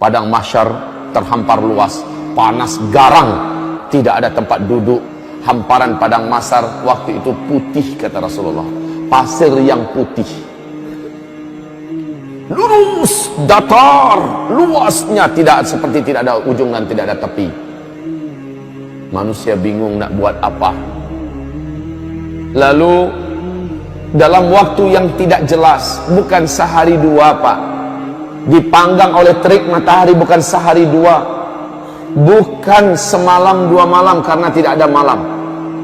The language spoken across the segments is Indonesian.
Padang mahsyar terhampar luas, panas garang, tidak ada tempat duduk. Hamparan padang mahsyar waktu itu putih, kata Rasulullah, pasir yang putih, lurus, datar, luasnya tidak seperti tidak ada ujung dan tidak ada tepi. Manusia bingung nak buat apa. Lalu dalam waktu yang tidak jelas, bukan sehari dua Pak, dipanggang oleh terik matahari, bukan sehari dua, bukan semalam dua malam karena tidak ada malam,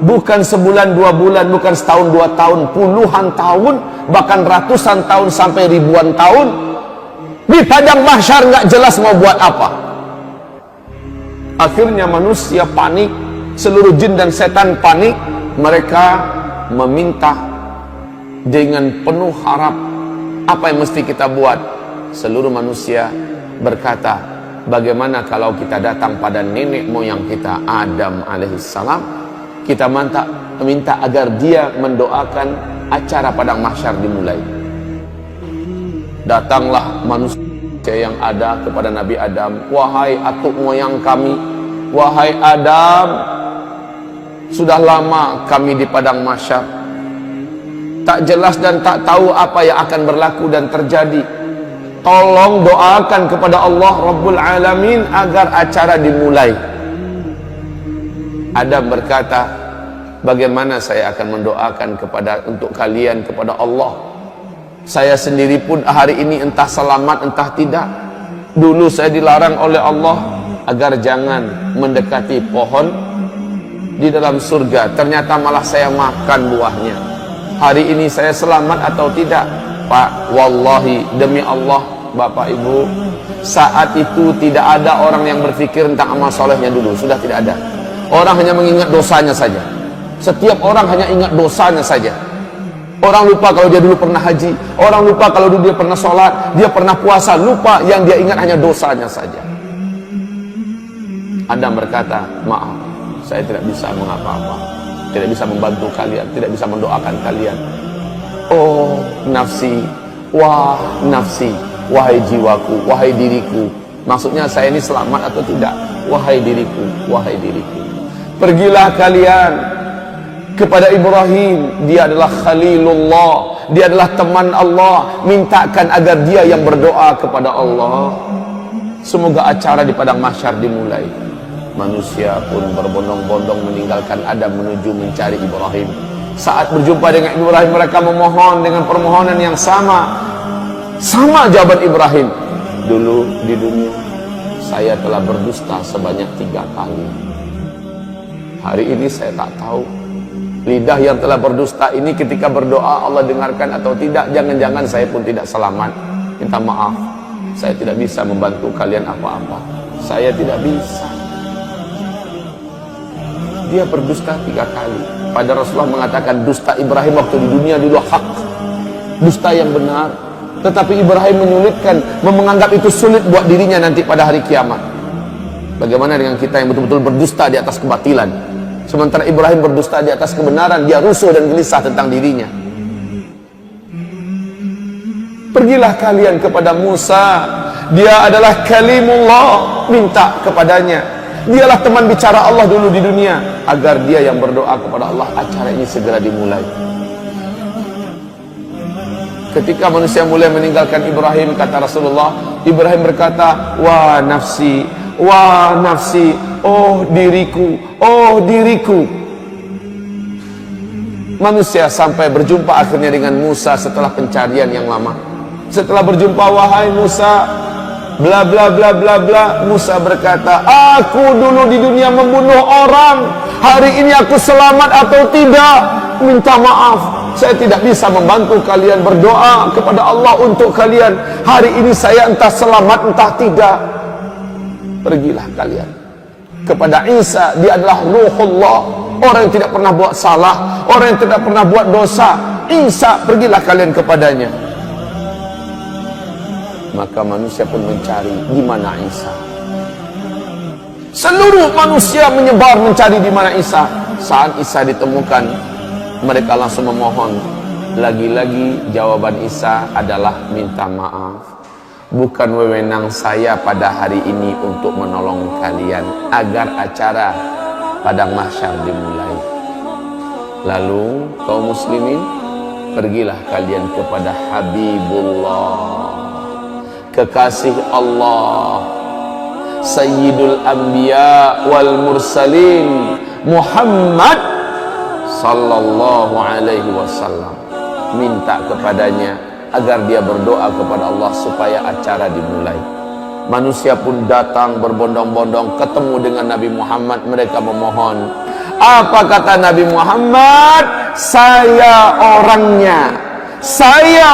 bukan sebulan dua bulan, bukan setahun dua tahun, puluhan tahun, bahkan ratusan tahun sampai ribuan tahun di padang mahsyar, nggak jelas mau buat apa. Akhirnya manusia panik, seluruh jin dan setan panik. Mereka meminta dengan penuh harap, apa yang mesti kita buat? Seluruh manusia berkata, bagaimana kalau kita datang pada nenek moyang kita, Adam alaihissalam, kita minta agar dia mendoakan acara padang mahsyar dimulai. Datanglah manusia yang ada kepada Nabi Adam, wahai atuk moyang kami, wahai Adam, sudah lama kami di padang mahsyar, tak jelas dan tak tahu apa yang akan berlaku dan terjadi. Tolong doakan kepada Allah Rabbul Alamin agar acara dimulai. Adam berkata, bagaimana saya akan mendoakan untuk kalian kepada Allah? Saya sendiri pun hari ini entah selamat entah tidak. Dulu saya dilarang oleh Allah agar jangan mendekati pohon di dalam surga, ternyata malah saya makan buahnya. Hari ini saya selamat atau tidak? Pak, wallahi, demi Allah, Bapak Ibu, saat itu tidak ada orang yang berpikir tentang amal solehnya dulu, sudah tidak ada. Orang hanya mengingat dosanya saja. Setiap orang hanya ingat dosanya saja. Orang lupa kalau dia dulu pernah haji, orang lupa kalau dulu dia pernah sholat, dia pernah puasa, lupa, yang dia ingat hanya dosanya saja. Adam berkata, maaf, saya tidak bisa mengapa-apa, tidak bisa membantu kalian, tidak bisa mendoakan kalian. Oh nafsi, wah nafsi, wahai jiwaku, wahai diriku. Maksudnya saya ini selamat atau tidak? Wahai diriku, wahai diriku. Pergilah kalian kepada Ibrahim, dia adalah Khalilullah, dia adalah teman Allah, mintakan agar dia yang berdoa kepada Allah. Semoga acara di padang mahsyar dimulai. Manusia pun berbondong-bondong meninggalkan Adam menuju mencari Ibrahim. Saat berjumpa dengan Ibrahim, mereka memohon dengan permohonan yang sama. Sama jawaban Ibrahim. Dulu di dunia saya telah berdusta sebanyak 3 kali. Hari ini saya tak tahu lidah yang telah berdusta ini ketika berdoa Allah dengarkan atau tidak. Jangan-jangan saya pun tidak selamat. Minta maaf, saya tidak bisa membantu kalian apa-apa. Saya tidak bisa. Dia berdusta 3 kali. Pada Rasulullah mengatakan dusta Ibrahim waktu di dunia dulu hak, dusta yang benar. Tetapi Ibrahim menyulitkan, menganggap itu sulit buat dirinya nanti pada hari kiamat. Bagaimana dengan kita yang betul-betul berdusta di atas kebatilan? Sementara Ibrahim berdusta di atas kebenaran, dia rusuh dan gelisah tentang dirinya. Pergilah kalian kepada Musa, dia adalah kalimullah, minta kepadanya. Dialah teman bicara Allah dulu di dunia, agar dia yang berdoa kepada Allah, acara ini segera dimulai. Ketika manusia mulai meninggalkan Ibrahim, kata Rasulullah, Ibrahim berkata, wah nafsi, wah nafsi, oh diriku, oh diriku. Manusia sampai berjumpa akhirnya dengan Musa setelah pencarian yang lama. Setelah berjumpa, wahai Musa, bla bla bla bla bla. Musa berkata, aku dulu di dunia membunuh orang, hari ini aku selamat atau tidak? Minta maaf, saya tidak bisa membantu kalian, berdoa kepada Allah untuk kalian. Hari ini saya entah selamat entah tidak. Pergilah kalian kepada Isa, dia adalah Ruhullah, orang yang tidak pernah buat salah, orang yang tidak pernah buat dosa. Isa, pergilah kalian kepadanya. Maka manusia pun mencari di mana Isa. Seluruh manusia menyebar mencari di mana Isa. Saat Isa ditemukan, mereka langsung memohon. Lagi-lagi jawaban Isa adalah minta maaf. bukan wewenang saya pada hari ini untuk menolong kalian agar acara padang mahsyar dimulai. Lalu kaum muslimin, pergilah kalian kepada Habibullah, kekasih Allah, Sayyidul Anbiya wal Mursalin, Muhammad sallallahu alaihi wasallam. Minta kepadanya agar dia berdoa kepada Allah supaya acara dimulai. Manusia pun datang berbondong-bondong ketemu dengan Nabi Muhammad. Mereka memohon. Apa kata Nabi Muhammad? Saya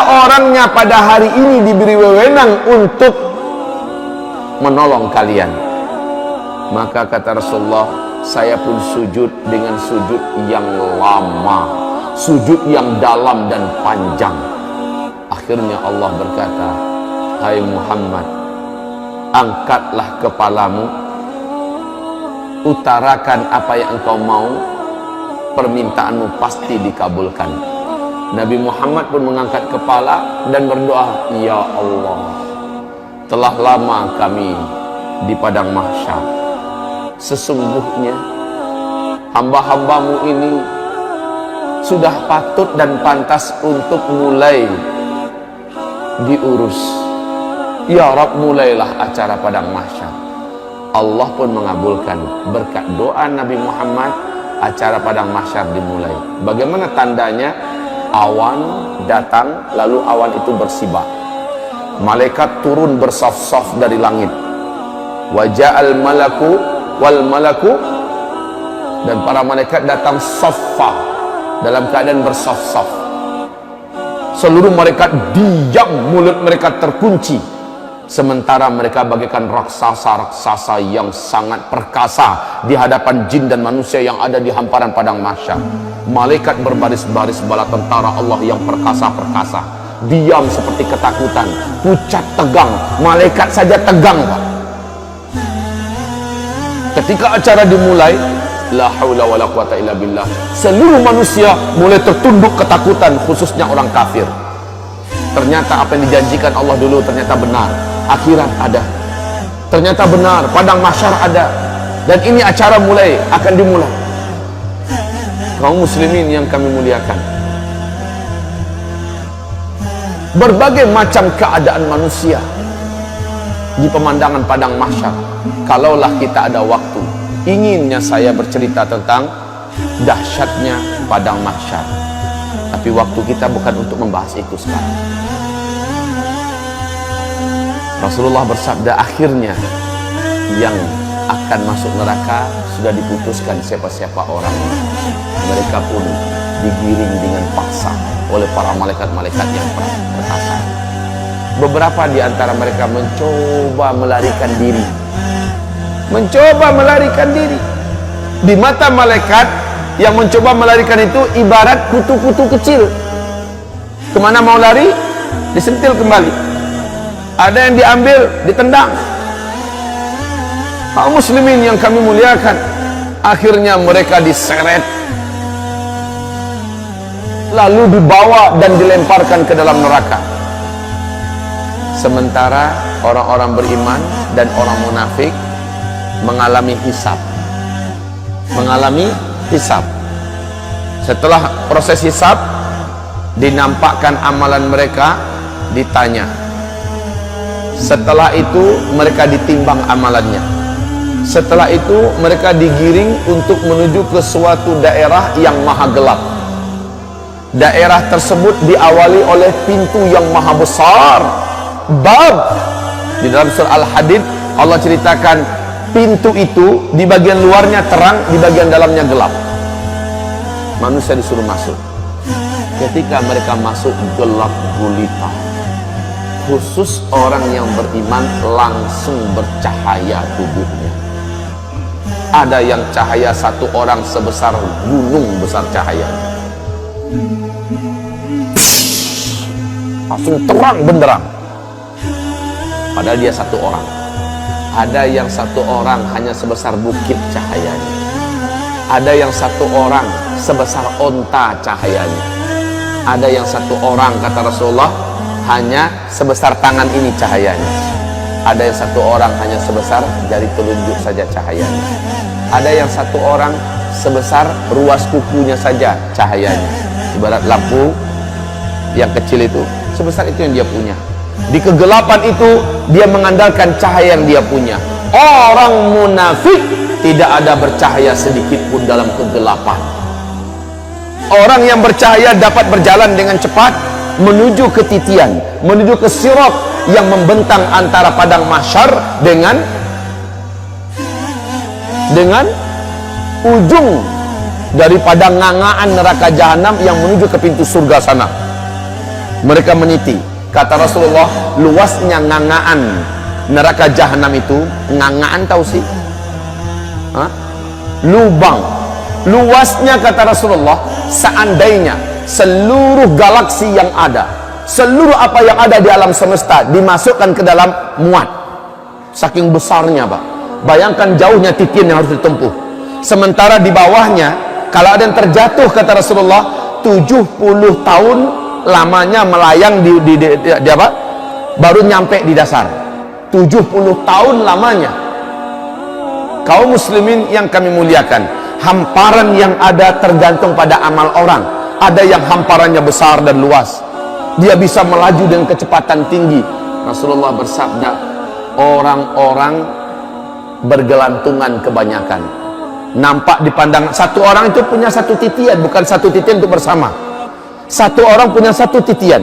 orangnya pada hari ini diberi wewenang untuk menolong kalian. Maka kata Rasulullah, saya pun sujud dengan sujud yang lama, sujud yang dalam dan panjang. Akhirnya Allah berkata, hai Muhammad, angkatlah kepalamu, utarakan apa yang engkau mau, permintaanmu pasti dikabulkan. Nabi Muhammad pun mengangkat kepala dan berdoa, ya Allah, telah lama kami di padang mahsyar. Sesungguhnya hamba-hambamu ini sudah patut dan pantas untuk mulai diurus. Ya Rabb, mulailah acara padang mahsyar. Allah pun mengabulkan berkat doa Nabi Muhammad. Acara padang mahsyar dimulai. Bagaimana tandanya? Awan datang, lalu awan itu bersibak. Malaikat turun bersaf-saf dari langit. Waja'al malaku wal malaku, dan para malaikat datang saffa, dalam keadaan bersaf-saf. Seluruh malaikat diam, mulut mereka terkunci, sementara mereka bagaikan raksasa-raksasa yang sangat perkasa di hadapan jin dan manusia yang ada di hamparan padang mahsyar. Malaikat berbaris-baris bala tentara Allah yang perkasa-perkasa, diam seperti ketakutan, pucat tegang. Malaikat saja tegang, Pak. Ketika acara dimulai, la haula wala quwata illa billah, seluruh manusia mulai tertunduk ketakutan, khususnya orang kafir. Ternyata apa yang dijanjikan Allah dulu ternyata benar. Akhirat ada, ternyata benar, padang mahsyar ada, dan ini acara mulai akan dimulai. Kaum muslimin yang kami muliakan, berbagai macam keadaan manusia di pemandangan padang mahsyar. Kalaulah kita ada waktu, inginnya saya bercerita tentang dahsyatnya padang mahsyar, tapi waktu kita bukan untuk membahas itu sekarang. Rasulullah bersabda, akhirnya yang akan masuk neraka sudah diputuskan siapa-siapa orang. Mereka pun digiring dengan paksa oleh para malaikat-malaikat yang perkasa. Beberapa di antara mereka mencoba melarikan diri. Di mata malaikat yang mencoba melarikan itu ibarat kutu-kutu kecil. Kemana mau lari, disentil kembali. Ada yang diambil, ditendang. Kaum muslimin yang kami muliakan, akhirnya mereka diseret, lalu dibawa dan dilemparkan ke dalam neraka. Sementara orang-orang beriman dan orang munafik mengalami hisab. Setelah proses hisab, dinampakkan amalan mereka, ditanya. Setelah itu mereka ditimbang amalannya. Setelah itu mereka digiring untuk menuju ke suatu daerah yang maha gelap. Daerah tersebut diawali oleh pintu yang maha besar, bab. Di dalam surah Al-Hadid Allah ceritakan pintu itu di bagian luarnya terang, di bagian dalamnya gelap. Manusia disuruh masuk. Ketika mereka masuk, gelap gulita. Khusus orang yang beriman langsung bercahaya tubuhnya. Ada yang cahaya satu orang sebesar gunung besar cahayanya. Langsung terang benderang. Padahal dia satu orang. Ada yang satu orang hanya sebesar bukit cahayanya. Ada yang satu orang sebesar onta cahayanya. Ada yang satu orang, kata Rasulullah, hanya sebesar tangan ini cahayanya. Ada yang satu orang hanya sebesar jari telunjuk saja cahayanya. Ada yang satu orang sebesar ruas kukunya saja cahayanya. Ibarat lampu yang kecil itu, sebesar itu yang dia punya. Di kegelapan itu dia mengandalkan cahaya yang dia punya. Orang munafik tidak ada bercahaya sedikit pun dalam kegelapan. Orang yang bercahaya dapat berjalan dengan cepat menuju ke titian, menuju ke sirat yang membentang antara padang mahsyar dengan ujung daripada ngangaan neraka jahanam yang menuju ke pintu surga sana. Mereka meniti. Kata Rasulullah, luasnya ngangaan neraka jahanam itu, ngangaan tahu sih? Hah? Lubang. Luasnya kata Rasulullah, seandainya seluruh galaksi yang ada, seluruh apa yang ada di alam semesta dimasukkan ke dalam muat, saking besarnya Pak. Bayangkan jauhnya titian yang harus ditempuh. Sementara di bawahnya, kalau ada yang terjatuh kata Rasulullah, 70 tahun lamanya melayang di apa? Baru nyampe di dasar. 70 tahun lamanya. Kaum muslimin yang kami muliakan, hamparan yang ada tergantung pada amal orang. Ada yang hamparannya besar dan luas, dia bisa melaju dengan kecepatan tinggi. Rasulullah bersabda, orang-orang bergelantungan kebanyakan. Nampak dipandang, satu orang itu punya satu titian, bukan satu titian untuk bersama. Satu orang punya satu titian.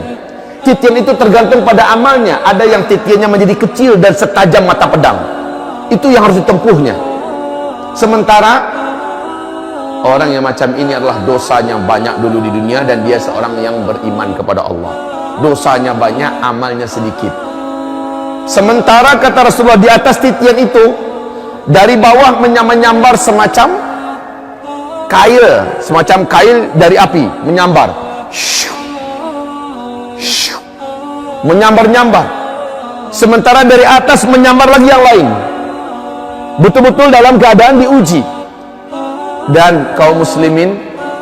Titian itu tergantung pada amalnya. Ada yang titiannya menjadi kecil dan setajam mata pedang. Itu yang harus ditempuhnya. Sementara orang yang macam ini adalah dosanya banyak dulu di dunia dan dia seorang yang beriman kepada Allah. Dosanya banyak, amalnya sedikit. Sementara kata Rasulullah, di atas titian itu, dari bawah menyambar semacam kail dari api, menyambar. Menyambar-nyambar. Sementara dari atas menyambar lagi yang lain. Betul-betul dalam keadaan diuji. Dan kaum muslimin,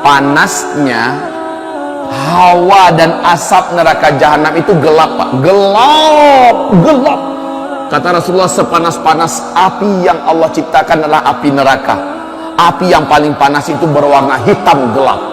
panasnya hawa dan asap neraka jahanam itu gelap Pak. Gelap. Kata Rasulullah, sepanas-panas api yang Allah ciptakan adalah api neraka. Api yang paling panas itu berwarna hitam gelap.